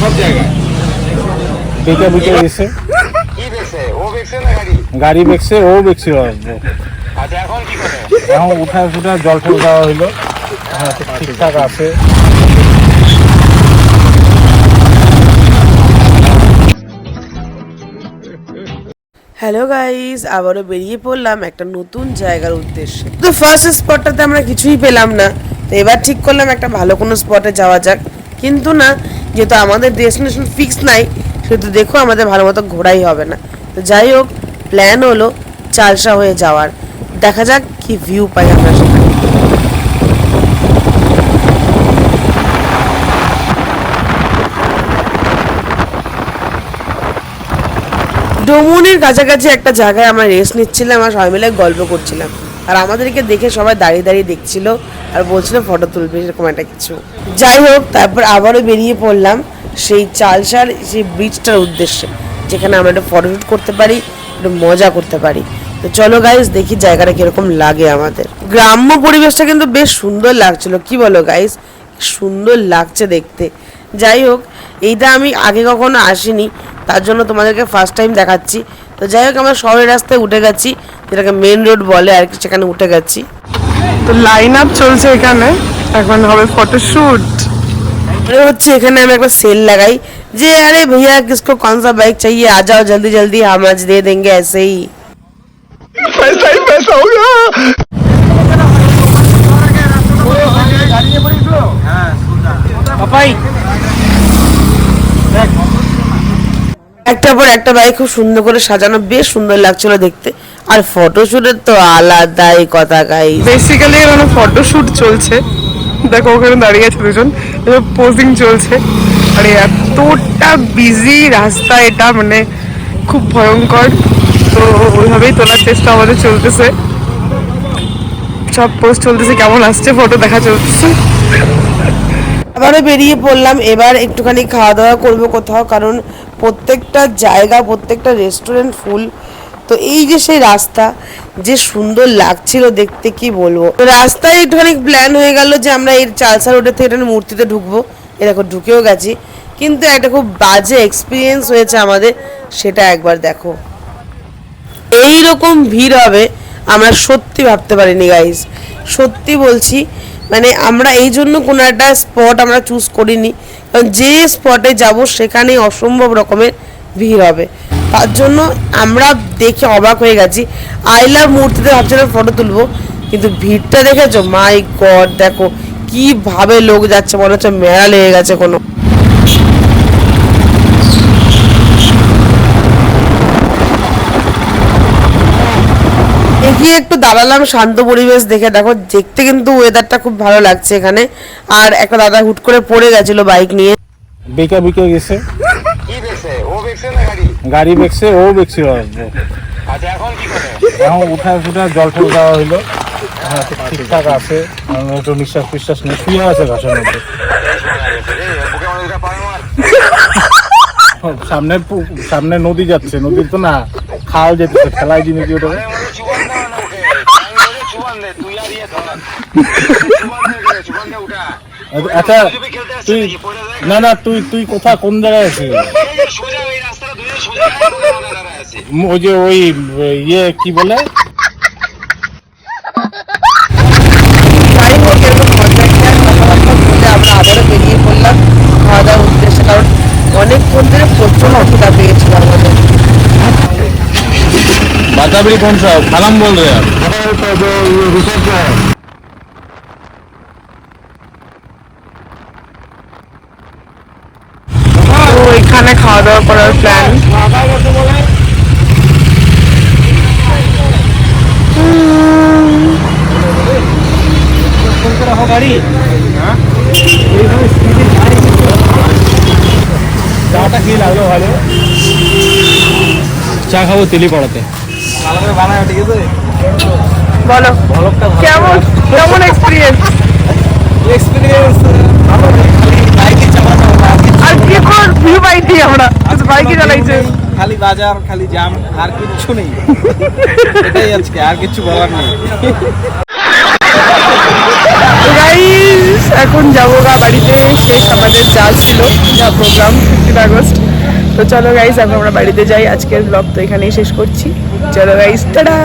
সব জায়গায় বেঁকে বুঝে গেছে, গাড়ি বেঁকছে, ও বেঁকছিল। এখন উঠা ফুটা জল টল দেওয়া হইলো, ঠিকঠাক আছে। হ্যালো গাইস, আবারও বেরিয়ে পড়লাম একটা নতুন জায়গার উদ্দেশ্যে। তো ফার্স্ট স্পটটাতে আমরা কিছুই পেলাম না, তো এবার ঠিক করলাম একটা ভালো কোনো স্পটে যাওয়া যাক। কিন্তু না, যেহেতু আমাদের ডেস্টিনেশন ফিক্স নাই, সেহেতু দেখো আমাদের ভালো মতো ঘোরাই হবে না। তো যাই হোক, প্ল্যান হলো চালসা হয়ে যাওয়ার। দেখা যাক কি ভিউ পাই আমরা সেখানে। ডোমনের কাছাকাছি একটা জায়গায় আমরা রেস্ট নিচ্ছিলাম আর সবাই মিলে গল্প করছিলাম, আর আমাদেরকে দেখে সবাই দাঁড়িয়ে দাঁড়িয়ে দেখছিল আর বলছিল ফটো তুলবে, সেরকম একটা কিছু। যাই হোক, তারপর আবারও বেরিয়ে পড়লাম সেই চালসার সেই ব্রিজটার উদ্দেশ্যে, যেখানে আমরা একটু ফটোশ্যুট করতে পারি, একটু মজা করতে পারি। তো চলো গাইস, দেখি জায়গাটা কিরকম লাগে আমাদের। গ্রাম্য পরিবেশটা কিন্তু বেশ সুন্দর লাগছিল, কি বলো গাইস? সুন্দর লাগছে দেখতে। যাই হোক, এইটা আমি আগে কখনো আসিনি, তার জন্য তোমাদেরকে ফার্স্ট টাইম দেখাচ্ছি। তো যাই হোক, আমরা শহরের রাস্তায় উঠে গেছি, যেটাকে মেন রোড বলে আর কি, সেখানে উঠে গেছি। তো লাইন আপ চলছে এখানে, এখন হবে ফটোশুট। মনে হচ্ছে এখানে আমি একটা সেল লাগাই যে আরে भैया किसको कौन सा बाइक चाहिए, आ जाओ जल्दी जल्दी, हम आज दे देंगे ऐसे ही। पैसा ही पैसा होगा। একটার পর একটা বাইক খুব সুন্দর করে সাজানো, বেশ সুন্দর লাগছিল দেখতে। আর ফটোশুটের তো আলাদাই কথা গাইস। বেসিক্যালি এখানে ফটোশুট চলছে, দেখো ওখানে দাঁড়িয়ে আছে দুজন, এবার পোজিং চলছে। আর এতটা বিজি রাস্তা এটা, মানে খুব ভয়ঙ্কর। তো ওইভাবেই তোলার চেষ্টা আমাদের চলতেছে, সব পোস্ট চলতেছে, কেমন আসছে ফটো দেখা চলতেছে। আবারও বেরিয়ে পড়লাম, এবার একটুখানি খাওয়া দাওয়া করবো কোথাও, কারণ প্রত্যেকটা জায়গা, প্রত্যেকটা রেস্টুরেন্ট ফুল। তো এই যে সেই রাস্তা, যে সুন্দর লাগছিল দেখতে, কি বলবো। তো রাস্তায় একটুখানি প্ল্যান হয়ে গেল যে আমরা এই চালসা রোডের থেকে একটা মূর্তিতে ঢুকবো। এরকম ঢুকেও গেছি, কিন্তু একটা খুব বাজে এক্সপিরিয়েন্স হয়েছে আমাদের, সেটা একবার দেখো। এই রকম ভিড় হবে আমরা সত্যি ভাবতে পারিনি গাইস, সত্যি বলছি। মানে আমরা এই জন্য কোনো একটা স্পট আমরা চুজ করিনি, কারণ যে স্পটে যাব সেখানে অসম্ভব রকমের ভিড় হবে। তার জন্য আমরা দেখে অবাক হয়ে গেছি। আই লাভ মূর্তিতে ভাবছিলাম ফটো তুলবো, কিন্তু ভিড়টা দেখেছো, মাই গড, দেখো কিভাবে লোক যাচ্ছে, মনে হচ্ছে মেলা লেগে গেছে কোনো। এগিয়ে একটু দাঁড়ালাম শান্ত পরিবেশ দেখে, দেখো দেখতে কিন্তু ওয়েদারটা খুব ভালো লাগছে এখানে। আর একটা দাদা হুট করে পড়ে গেছিল বাইক নিয়ে, বেঁকে বুঝে গেছে, গাড়ি বেঁকছে, ও বেঁকছিল। এখন উঠা ফুটা জল টল দেওয়া হইলো, ঠিকঠাক আছে। একটু নিঃশ্বাস ফিশ্বাস নিয়ে শুয়ে আছে ঘাসের মধ্যে। সামনে সামনে নদী যাচ্ছে, নদীর তো না খাল যেতেছে, খেলায় জিনিস ওটা। আচ্ছা তুই না না তুই তুই কোথা কোন জায়গায় আছিস? ওই যে ওই ইয়ে কি বলে, আমরা আবারও বেরিয়ে পড়লাম খাওয়া দাওয়ার উদ্দেশ্যে, কারণ অনেকক্ষণ ধরে প্রচুর অসুবিধা পেয়েছিল আমাদের। বাতাবি কোন সব খালাম বল রে। তো এখানে খাওয়া দাওয়া করার প্ল্যান। চাটা কি লাগলো ভালো? চা খাবো তেলি পড়াতে। বলো কেমন কেমন এক্সপিরিয়েন্স? আর কি কোন ভিউ পাইছি আমরা, বাইকে চালাইছে, খালি বাজার, খালি জাম, আর কিচ্ছু নেই। এটাই আজকে, আর কিছু বলার নেই। গাইস এখন যাবো গা বাড়িতে, শেষ আমাদের যা ছিল, যা প্রোগ্রাম 15 আগস্ট। তো চলো গাইস, এখন আমরা বাড়িতে যাই। আজকের ব্লগ তো এখানেই শেষ করছি। চলো গাইস, টাটা।